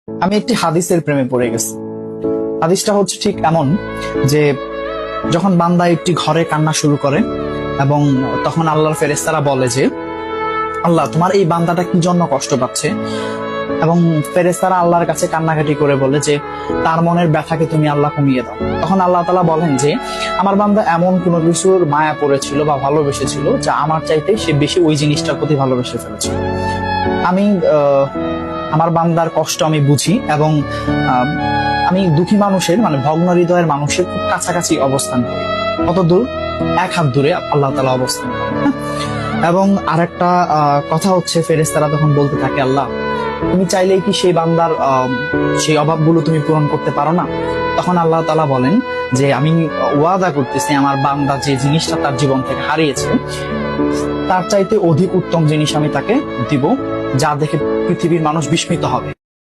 আমি একটি হাদিসের প্রেমে পড়ে গেছি। হাদিসটা হচ্ছে ঠিক এমন যে যখন বান্দা একটি ঘরে কান্না শুরু করে এবং তখন আল্লাহর ফেরেশতারা বলে যে আল্লাহ তোমার এই বান্দাটা কি জন্য কষ্ট পাচ্ছে, এবং ফেরেশতারা আল্লাহর কাছে কান্নাকাটি করে বলে যে তার মনের ব্যথাকে তুমি আল্লাহ কমিয়ে দাও। তখন আল্লাহ তাআলা বলেন যে আমার বান্দা এমন কোনো কিছুর মায়া পড়েছিল বা ভালোবেসেছিল যা আমার চাইতে সে বেশি ওই জিনিসটার প্রতি ভালোবেসে ফেলেছিল। আমি আমার বান্দার কষ্ট আমি বুঝি এবং আমি দুঃখী মানুষের মানে ভগ্ন হৃদয়ের মানুষের খুব কাছাকাছি অবস্থান করি। কত দূর? এক হাত দূরে আল্লাহ তাআলা অবস্থান করেন। এবং আরেকটা কথা হচ্ছে ফেরেশতারা তখন বলতে থাকে আল্লাহ তুমি চাইলেই কি সেই বান্দার সেই অভাবগুলো তুমি পূরণ করতে পারো না? তখন আল্লাহ তাআলা বলেন যে আমি ওয়াদা করতেছি আমার বান্দা যে জিনিসটা তার জীবন থেকে হারিয়েছে তার চাইতে অধিক উত্তম জিনিস আমি তাকে দিব, যা দেখে পৃথিবীর মানুষ বিস্মিত হবে।